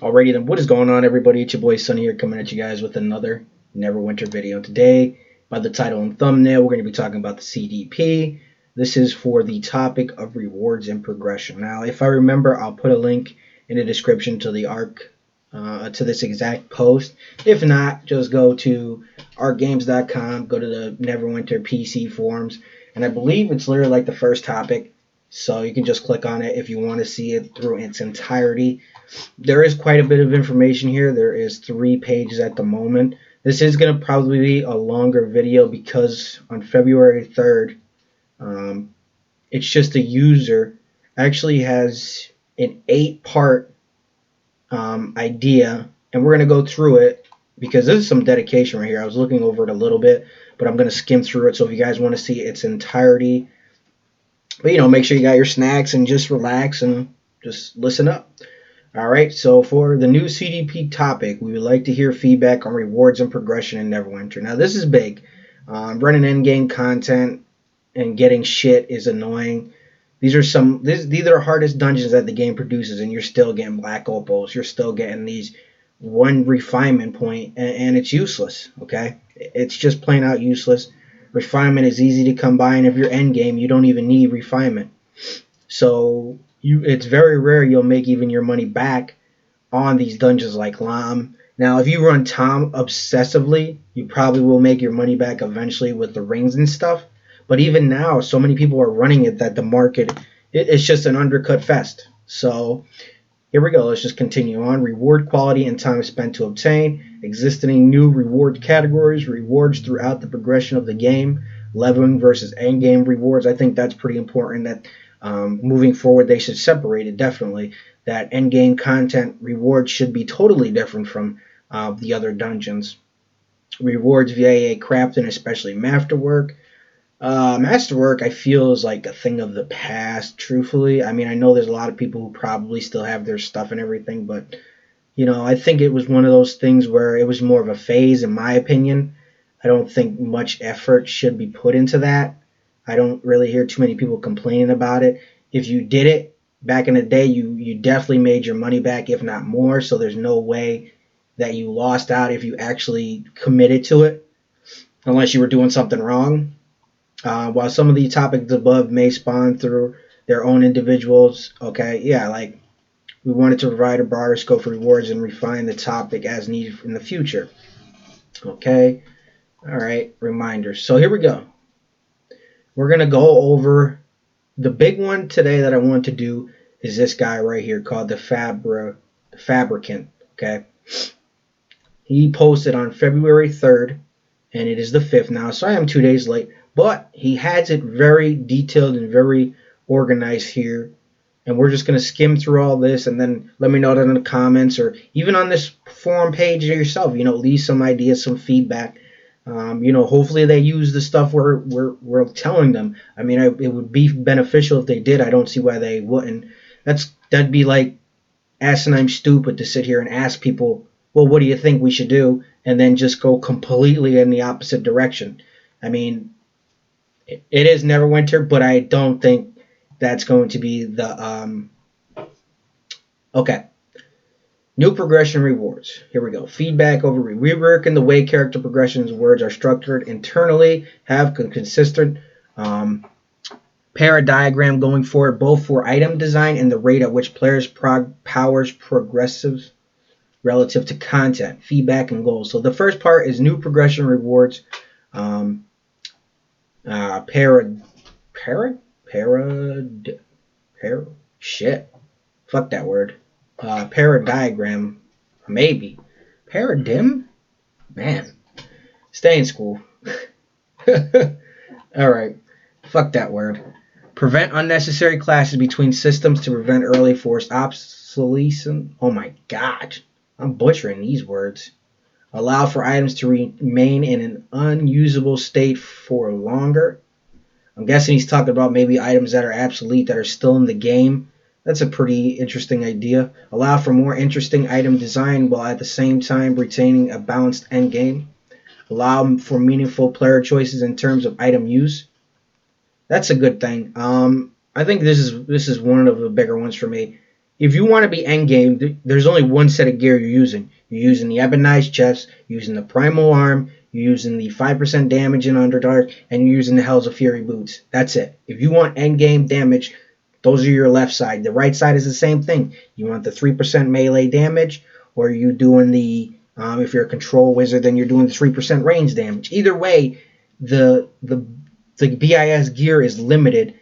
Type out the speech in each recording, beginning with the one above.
Alrighty then, what is going on, everybody? It's your boy Sonny here, coming at you guys with another Neverwinter video. Today, by the title and thumbnail, we're going to be talking about the CDP. This is for the topic of rewards and progression. Now, if I remember, I'll put a link in the description to the ARC, to this exact post. If not, just go to arcgames.com, go to the Neverwinter PC forums, and I believe it's literally like the first topic. So you can just click on it if you want to see it through its entirety. There is quite a bit of information here. There is 3 pages at the moment. This is going to probably be a longer video because on February 3rd, it's just a user actually has an 8-part idea, and we're going to go through it because this is some dedication right here. I was looking over it a little bit, but I'm going to skim through it. So if you guys want to see its entirety, but make sure you got your snacks and just relax and just listen up. Alright, so for the new CDP topic, we would like to hear feedback on rewards and progression in Neverwinter. Now this is big. Running endgame content and getting shit is annoying. These are the hardest dungeons that the game produces, and you're still getting black opals. You're still getting these 1 refinement point, and it's useless, okay? It's just plain out useless. Refinement is easy to come by, and if you're endgame, you don't even need refinement. So it's very rare you'll make even your money back on these dungeons like Lam. Now, if you run Tom obsessively, you probably will make your money back eventually with the rings and stuff. But even now, so many people are running it that the market, it's just an undercut fest. So here we go. Let's just continue on. Reward quality and time spent to obtain. Existing new reward categories. Rewards throughout the progression of the game. Leveling versus endgame rewards. I think that's pretty important that moving forward they should separate it definitely. That endgame content rewards should be totally different from the other dungeons. Rewards via crafting, especially masterwork. Masterwork, I feel, is like a thing of the past, truthfully. I mean, I know there's a lot of people who probably still have their stuff and everything, but, I think it was one of those things where it was more of a phase, in my opinion. I don't think much effort should be put into that. I don't really hear too many people complaining about it. If you did it back in the day, you definitely made your money back, if not more, so there's no way that you lost out if you actually committed to it, unless you were doing something wrong. While some of the topics above may spawn through their own individuals, okay, yeah, like we wanted to provide a broader scope for rewards and refine the topic as needed in the future. Okay, all right, reminders. So here we go. We're going to go over the big one today that I want to do is this guy right here called the Fabricant, okay? He posted on February 3rd, and it is the 5th now, so I am 2 days late. But he has it very detailed and very organized here. And we're just going to skim through all this and then let me know that in the comments or even on this forum page yourself. Leave some ideas, some feedback. Hopefully they use the stuff we're telling them. I mean, it would be beneficial if they did. I don't see why they wouldn't. That'd be like asinine stupid to sit here and ask people, well, what do you think we should do? And then just go completely in the opposite direction. I mean, it is Neverwinter, but I don't think that's going to be the okay. New progression rewards. Here we go. Feedback over reworking the way character progressions words are structured internally. Have consistent para diagram going forward, both for item design and the rate at which players powers progressives relative to content, feedback, and goals. So the first part is new progression rewards. Fuck that word. Paradiagram, maybe. Paradigm? Man. Stay in school. Alright. Fuck that word. Prevent unnecessary clashes between systems to prevent early forced obsolescence. Oh my god. I'm butchering these words. Allow for items to remain in an unusable state for longer. I'm guessing he's talking about maybe items that are obsolete that are still in the game. That's a pretty interesting idea. Allow for more interesting item design while at the same time retaining a balanced end game. Allow for meaningful player choices in terms of item use. That's a good thing. I think this is one of the bigger ones for me. if you want to be end game, there's only one set of gear you're using. You're using the Ebonized chest, you're using the Primal Arm, you're using the 5% damage in Underdark, and you're using the Hells of Fury boots. That's it. If you want end game damage, those are your left side. The right side is the same thing. You want the 3% melee damage, or are you doing the if you're a control wizard, then you're doing the 3% range damage. Either way, the BIS gear is limited,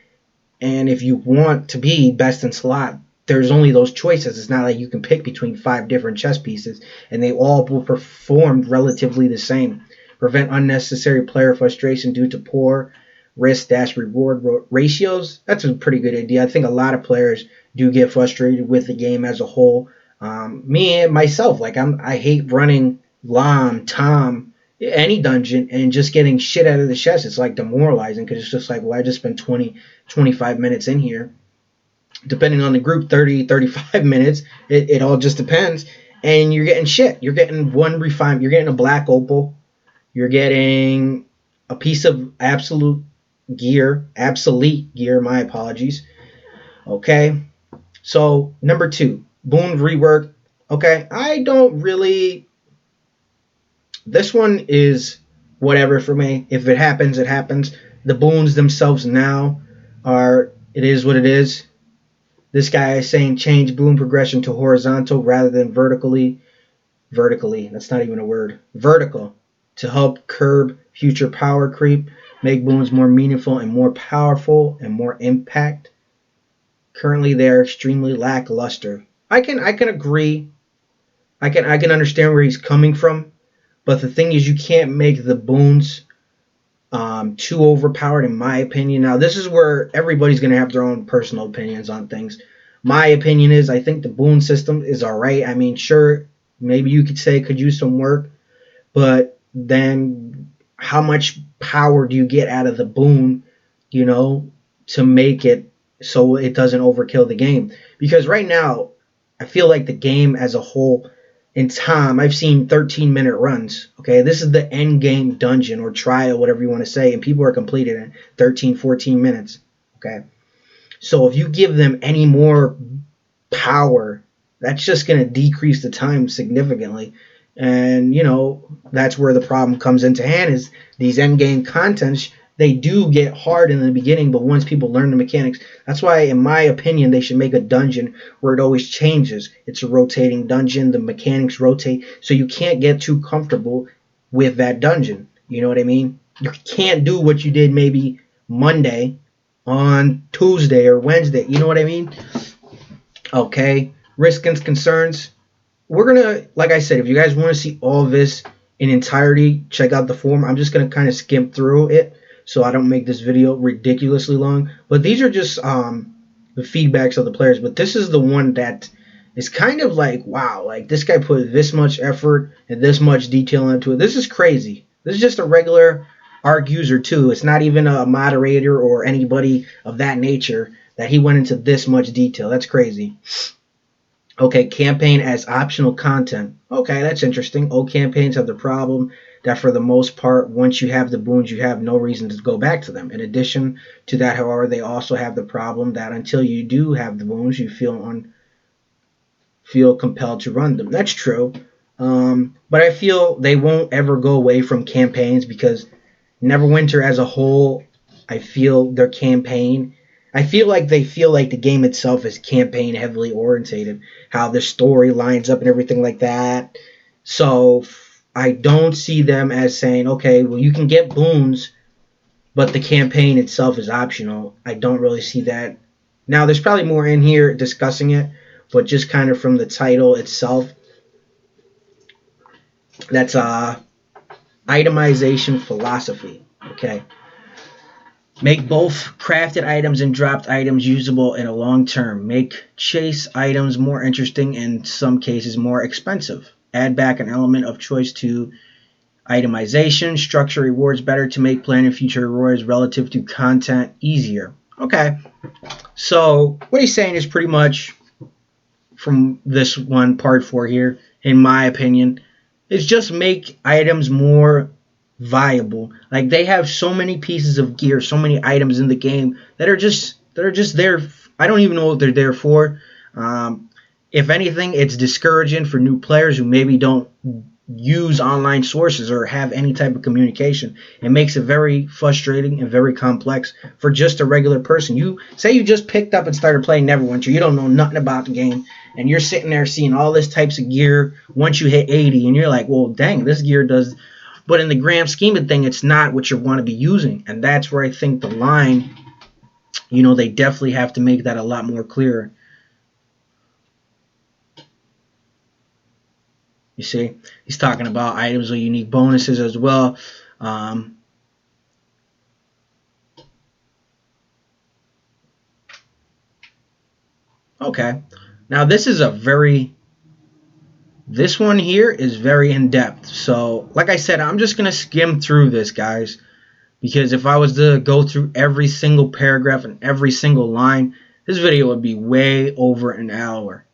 and if you want to be best in slot, there's only those choices. It's not like you can pick between 5 different chess pieces, and they all will perform relatively the same. Prevent unnecessary player frustration due to poor risk-reward ratios. That's a pretty good idea. I think a lot of players do get frustrated with the game as a whole. Me and myself, like I hate running Lam, Tom, any dungeon and just getting shit out of the chest. It's like demoralizing because it's just like, well, I just spent 20, 25 minutes in here. Depending on the group, 30, 35 minutes. It all just depends. And you're getting shit. You're getting one refine. You're getting a black opal. You're getting a piece of obsolete gear. My apologies. Okay. So, number 2, Boon rework. Okay. I don't really. This one is whatever for me. If it happens, it happens. The boons themselves now are. It is what it is. This guy is saying change boon progression to horizontal rather than vertically. Vertically, that's not even a word. Vertical to help curb future power creep, make boons more meaningful and more powerful and more impact. Currently, they are extremely lackluster. I can agree. I can understand where he's coming from, but the thing is, you can't make the boons too overpowered, in my opinion. Now, this is where everybody's going to have their own personal opinions on things. My opinion is I think the boon system is all right. I mean, sure, maybe you could say it could use some work, but then how much power do you get out of the boon, to make it so it doesn't overkill the game? Because right now, I feel like the game as a whole, in time, I've seen 13-minute runs. Okay, this is the end game dungeon or trial, whatever you want to say, and people are completed in 13, 14 minutes. Okay, so if you give them any more power, that's just going to decrease the time significantly. And, that's where the problem comes into hand is these end game contents, they do get hard in the beginning, but once people learn the mechanics, that's why, in my opinion, they should make a dungeon where it always changes. It's a rotating dungeon. The mechanics rotate, so you can't get too comfortable with that dungeon. You know what I mean? You can't do what you did maybe Monday on Tuesday or Wednesday. You know what I mean? Okay. Risk and concerns. We're going to, like I said, if you guys want to see all of this in entirety, check out the forum. I'm just going to kind of skim through it so I don't make this video ridiculously long. But these are just the feedbacks of the players. But this is the one that is kind of like, wow, like this guy put this much effort and this much detail into it. This is crazy. This is just a regular ARC user too. It's not even a moderator or anybody of that nature that he went into this much detail. That's crazy. Okay, campaign as optional content. Okay, that's interesting. Old campaigns have the problem that for the most part, once you have the boons, you have no reason to go back to them. In addition to that, however, they also have the problem that until you do have the boons, you feel compelled to run them. That's true. But I feel they won't ever go away from campaigns because Neverwinter as a whole, I feel their campaign, I feel like they feel like the game itself is campaign heavily orientated, how the story lines up and everything like that. So I don't see them as saying, okay, well, you can get boons, but the campaign itself is optional. I don't really see that. Now, there's probably more in here discussing it, but just kind of from the title itself, that's itemization philosophy. Okay. Make both crafted items and dropped items usable in a long term. Make chase items more interesting and in some cases more expensive. Add back an element of choice to itemization. Structure rewards better to make planning future rewards relative to content easier. Okay. So what he's saying is pretty much from this one, part 4 here, in my opinion, is just make items more viable. Like they have so many pieces of gear, so many items in the game that are just there. I don't even know what they're there for. if anything, it's discouraging for new players who maybe don't use online sources or have any type of communication. It makes it very frustrating and very complex for just a regular person. You say you just picked up and started playing Neverwinter, you don't know nothing about the game, and you're sitting there seeing all this types of gear once you hit 80, and you're like, well, dang, this gear does. But in the grand scheme of things, it's not what you want to be using, and that's where I think the line, they definitely have to make that a lot more clear. You see, he's talking about items with unique bonuses as well. Okay, now this one here is very in depth. So, like I said, I'm just gonna skim through this, guys, because if I was to go through every single paragraph and every single line, this video would be way over an hour.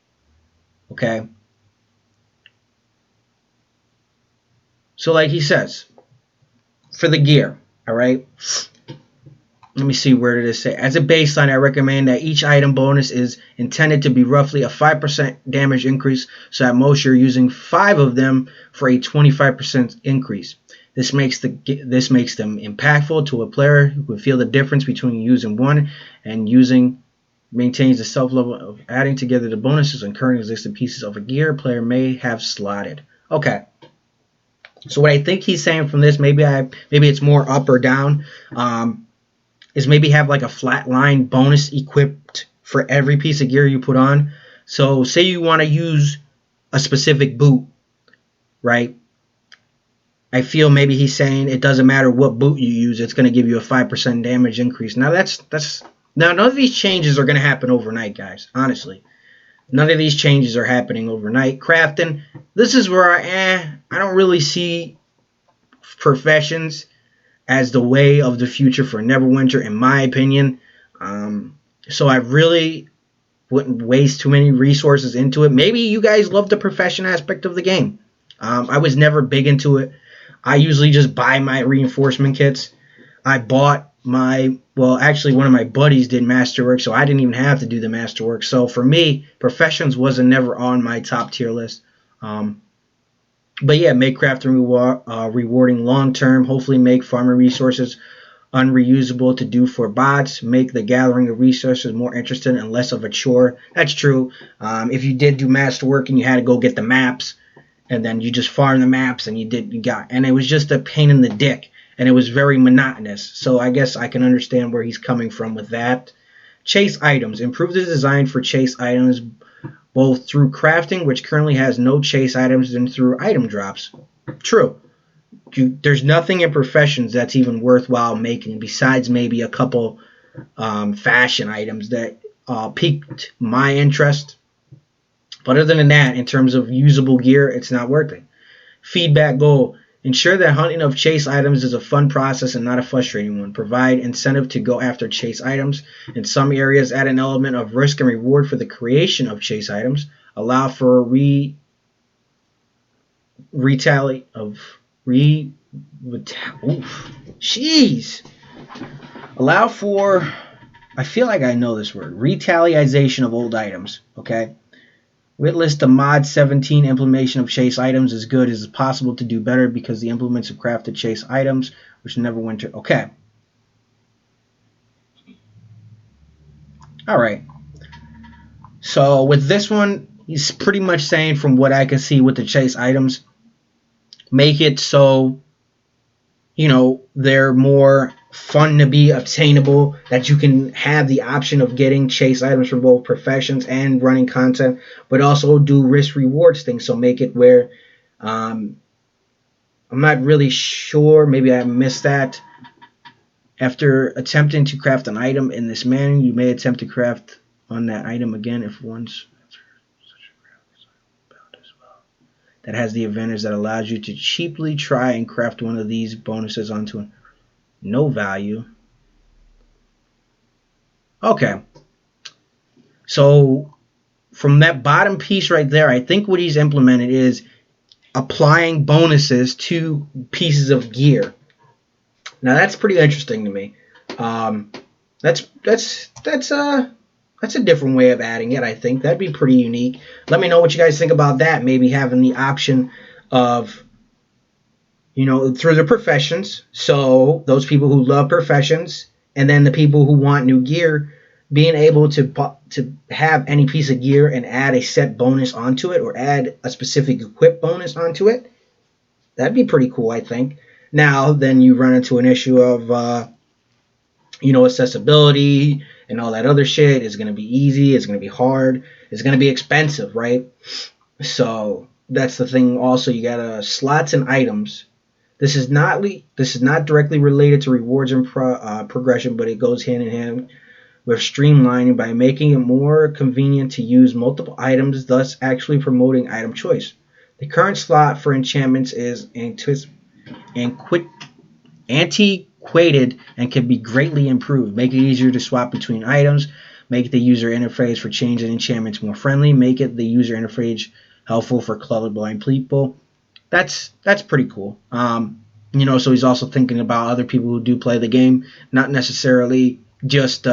Okay. So like he says, for the gear, all right? Let me see, where did it say? As a baseline, I recommend that each item bonus is intended to be roughly a 5% damage increase, so at most you're using 5 of them for a 25% increase. This makes them impactful to a player who can feel the difference between using one and using. Maintains the self-level of adding together the bonuses and current existing pieces of a gear a player may have slotted. Okay. So what I think he's saying from this, maybe it's more up or down, is maybe have like a flat line bonus equipped for every piece of gear you put on. So say you want to use a specific boot, right? I feel maybe he's saying it doesn't matter what boot you use, it's going to give you a 5% damage increase. Now now none of these changes are going to happen overnight, guys. Honestly, none of these changes are happening overnight. Crafting, this is where I don't really see professions as the way of the future for Neverwinter, in my opinion. So I really wouldn't waste too many resources into it. Maybe you guys love the profession aspect of the game. I was never big into it. I usually just buy my reinforcement kits. I bought actually one of my buddies did masterwork, so I didn't even have to do the masterwork. So for me, professions wasn't never on my top tier list. But yeah, make crafting rewarding long term. Hopefully make farming resources unreusable to do for bots. Make the gathering of resources more interesting and less of a chore. That's true. If you did do masterwork and you had to go get the maps, and then you just farm the maps and and it was just a pain in the dick, and it was very monotonous. So I guess I can understand where he's coming from with that. Chase items. Improve the design for chase items both through crafting, which currently has no chase items, and through item drops. True. There's nothing in professions that's even worthwhile making besides maybe a couple fashion items that piqued my interest. But other than that, in terms of usable gear, it's not worth it. Feedback goal. Ensure that hunting of chase items is a fun process and not a frustrating one. Provide incentive to go after chase items. In some areas, add an element of risk and reward for the creation of chase items. Allow for Allow for, I feel like I know this word, retaliation of old items. Okay. Witlist the mod 17 implementation of chase items is good. It is possible to do better because the implements of crafted chase items, which Neverwinter. Okay. All right. So with this one, he's pretty much saying, from what I can see with the chase items, make it so, they're more fun to be obtainable, that you can have the option of getting chase items for both professions and running content, but also do risk rewards things. So make it where I'm not really sure, maybe I missed that. After attempting to craft an item in this manner, you may attempt to craft on that item again if once that has the advantage that allows you to cheaply try and craft one of these bonuses onto no value. Okay. So from that bottom piece right there, I think what he's implemented is applying bonuses to pieces of gear. Now that's pretty interesting to me. That's That's a different way of adding it, I think. That'd be pretty unique. Let me know what you guys think about that. Maybe having the option of, through the professions. So those people who love professions, and then the people who want new gear, being able to have any piece of gear and add a set bonus onto it, or add a specific equip bonus onto it. That'd be pretty cool, I think. Now, then you run into an issue of, accessibility and all that other shit. Is going to be easy? It's going to be hard? It's going to be expensive, right? So that's the thing. Also, you got slots and items. This is not directly related to rewards and progression, but it goes hand in hand with streamlining by making it more convenient to use multiple items, thus actually promoting item choice. The current slot for enchantments is antiquated and can be greatly improved. Make it easier to swap between items. Make the user interface for changing enchantments more friendly. Make it the user interface helpful for colorblind people. That's pretty cool. So he's also thinking about other people who do play the game, not necessarily just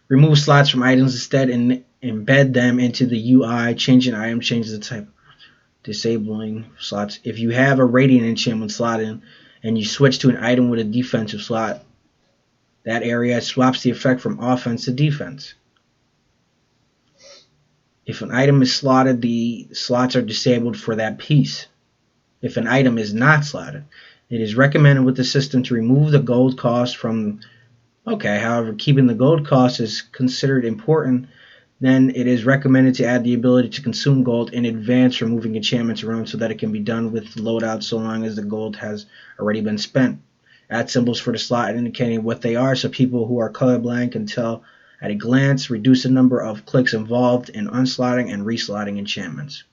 remove slots from items, instead and embed them into the UI. Changing item changes the type. Disabling slots. If you have a radiant enchantment slot in and you switch to an item with a defensive slot, that area swaps the effect from offense to defense. If an item is slotted, the slots are disabled for that piece. If an item is not slotted, it is recommended with the system to remove the gold cost from. Okay, however, keeping the gold cost is considered important, then it is recommended to add the ability to consume gold in advance for moving enchantments around so that it can be done with loadout so long as the gold has already been spent. Add symbols for the slot indicating what they are so people who are colorblind can tell at a glance. Reduce the number of clicks involved in unslotting and reslotting enchantments.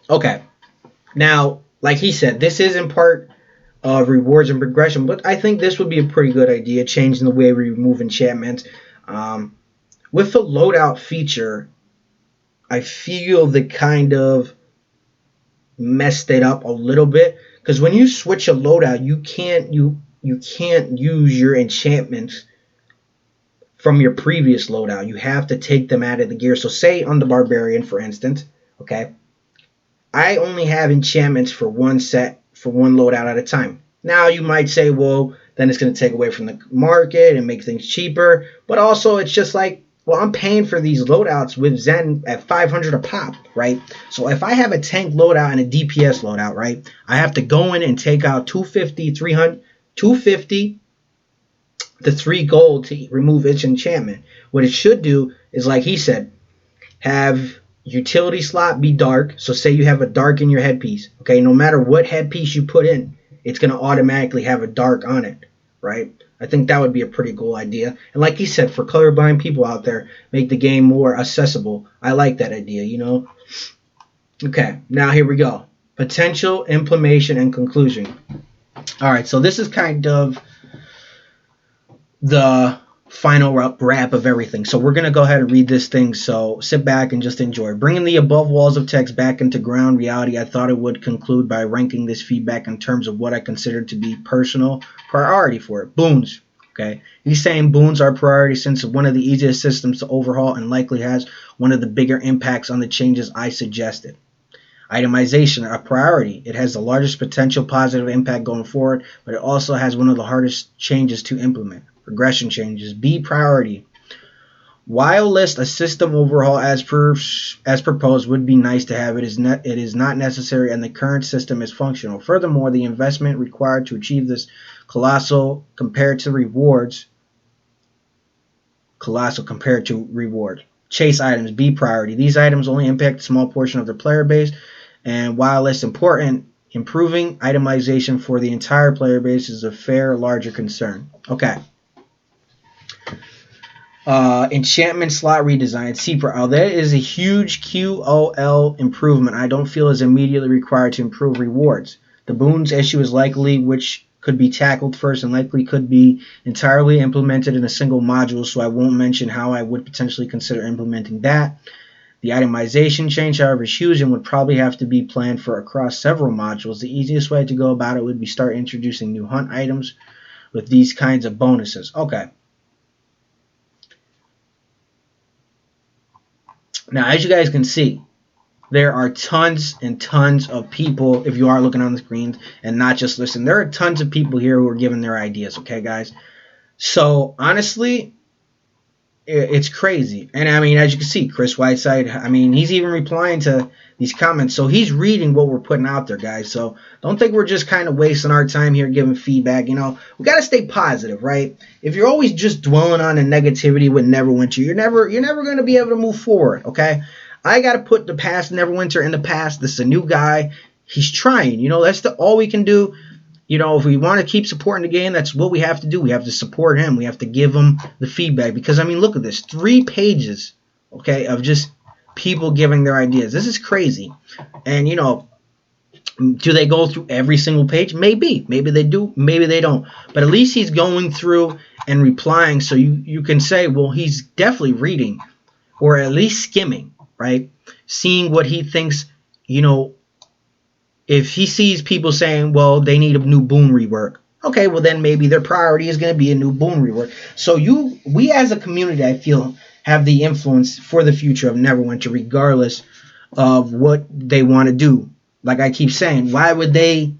Okay, now, like he said, this is in part rewards and progression, but I think this would be a pretty good idea, changing the way we remove enchantments. With the loadout feature, I feel they kind of messed it up a little bit, because when you switch a loadout, you can't use your enchantments from your previous loadout. You have to take them out of the gear. So say on the barbarian, for instance, okay, I only have enchantments for one set, for one loadout at a time. Now you might say, well, then it's going to take away from the market and make things cheaper. But also it's just like, well, I'm paying for these loadouts with Zen at 500 a pop, right? So if I have a tank loadout and a DPS loadout, right, I have to go in and take out 250, 300, 250 to 3 gold to remove each enchantment. What it should do is, like he said, have utility slot be dark. So say you have a dark in your headpiece, okay, no matter what headpiece you put in, it's going to automatically have a dark on it, right? I think that would be a pretty cool idea. And like he said, for colorblind people out there, make the game more accessible. I like that idea. Okay, now here we go. Potential, implementation, and conclusion. All right, so this is kind of the final wrap of everything. So we're going to go ahead and read this thing, so sit back and just enjoy. Bringing the above walls of text back into ground reality, I thought it would conclude by ranking this feedback in terms of what I consider to be personal priority for it. Boons. Okay, he's saying boons are priority since one of the easiest systems to overhaul and likely has one of the bigger impacts on the changes I suggested. Itemization, a priority. It has the largest potential positive impact going forward, but it also has one of the hardest changes to implement. Progression changes. B, priority. While list a system overhaul as proposed would be nice to have, it is not necessary, and the current system is functional. Furthermore, the investment required to achieve this colossal compared to reward. Chase items. B, priority. These items only impact a small portion of the player base, and while it's important, improving itemization for the entire player base is a fair, larger concern. Okay. Enchantment slot redesign. CPRO. That is a huge QOL improvement I don't feel is immediately required to improve rewards. The boons issue is likely which could be tackled first and likely could be entirely implemented in a single module, so I won't mention how I would potentially consider implementing that. The itemization change, however, is huge and would probably have to be planned for across several modules. The easiest way to go about it would be start introducing new hunt items with these kinds of bonuses. Okay. Now, as you guys can see, there are tons and tons of people, if you are looking on the screens and not just listening, there are tons of people here who are giving their ideas, okay, guys? So, honestly, it's crazy. And I mean, as you can see, Chris Whiteside, I mean, he's even replying to these comments. So he's reading what we're putting out there, guys. So don't think we're just kind of wasting our time here giving feedback. You know, we got to stay positive, right? If you're always just dwelling on the negativity with Neverwinter, you're never going to be able to move forward, okay? I got to put the past Neverwinter in the past. This is a new guy. He's trying. You know, that's all we can do. You know, if we want to keep supporting the game, that's what we have to do. We have to support him. We have to give him the feedback. Because, I mean, look at this. 3 pages, okay, of just people giving their ideas. This is crazy. And, you know, do they go through every single page? Maybe. Maybe they do. Maybe they don't. But at least he's going through and replying. So you can say, well, he's definitely reading. Or at least skimming, right? Seeing what he thinks, you know, if he sees people saying, well, they need a new Boon rework, okay, well then maybe their priority is going to be a new Boon rework. So we as a community, I feel, have the influence for the future of Neverwinter, regardless of what they want to do. Like I keep saying, why would they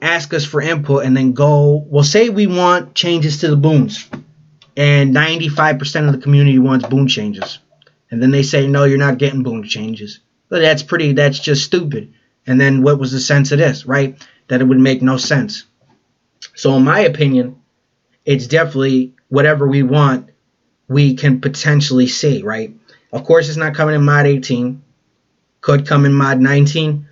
ask us for input and then go, well, say we want changes to the Boons, and 95% of the community wants Boon changes, and then they say, no, you're not getting Boon changes. But that's just stupid. And then what was the sense of this, right? That it would make no sense. So in my opinion, it's definitely whatever we want, we can potentially see, right? Of course, it's not coming in mod 18. Could come in mod 19.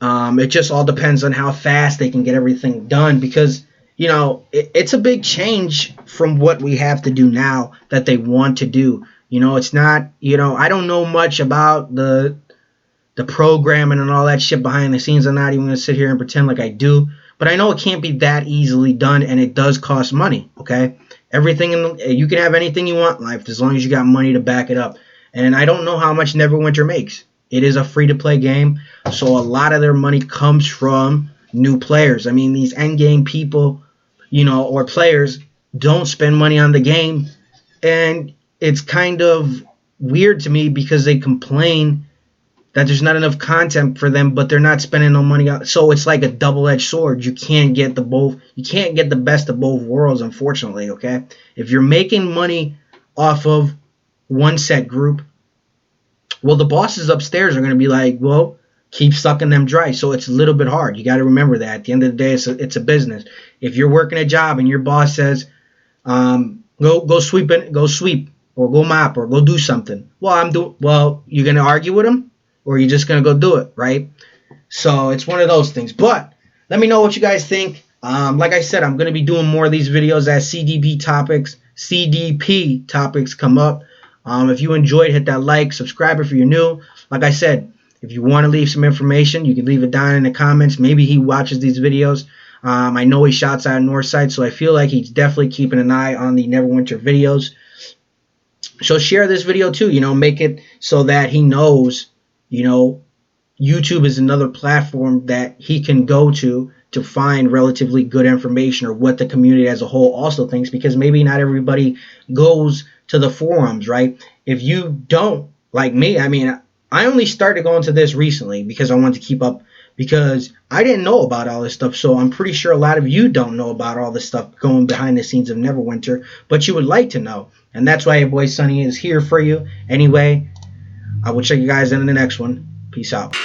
It just all depends on how fast they can get everything done, because, you know, it's a big change from what we have to do now that they want to do. You know, it's not, you know, I don't know much about the programming and all that shit behind the scenes. I'm not even going to sit here and pretend like I do. But I know it can't be that easily done, and it does cost money, okay? Everything you can have anything you want in life as long as you got money to back it up. And I don't know how much Neverwinter makes. It is a free-to-play game, so a lot of their money comes from new players. I mean, these endgame people, you know, or players don't spend money on the game, and it's kind of weird to me because they complain that there's not enough content for them, but they're not spending no money on. So it's like a double-edged sword. You can't get the best of both worlds, unfortunately, okay? If you're making money off of one set group, well, the bosses upstairs are going to be like, well, keep sucking them dry. So it's a little bit hard. You got to remember that. At the end of the day, it's a business. If you're working a job and your boss says, go sweep, or go mop, or go do something. Well, you're going to argue with him? Or you're just going to go do it, right? So it's one of those things. But let me know what you guys think. Like I said, I'm going to be doing more of these videos as CDP topics come up. If you enjoyed, hit that like, subscribe if you're new. Like I said, if you want to leave some information, you can leave it down in the comments. Maybe he watches these videos. I know he shouts out Northside, so I feel like he's definitely keeping an eye on the Neverwinter videos. So share this video too, you know, make it so that he knows, you know, YouTube is another platform that he can go to find relatively good information, or what the community as a whole also thinks, because maybe not everybody goes to the forums, right? If you don't, like me, I mean, I only started going to this recently because I wanted to keep up, because I didn't know about all this stuff. So I'm pretty sure a lot of you don't know about all this stuff going behind the scenes of Neverwinter, but you would like to know. And that's why your boy Sonny is here for you. Anyway, I will check you guys in the next one. Peace out.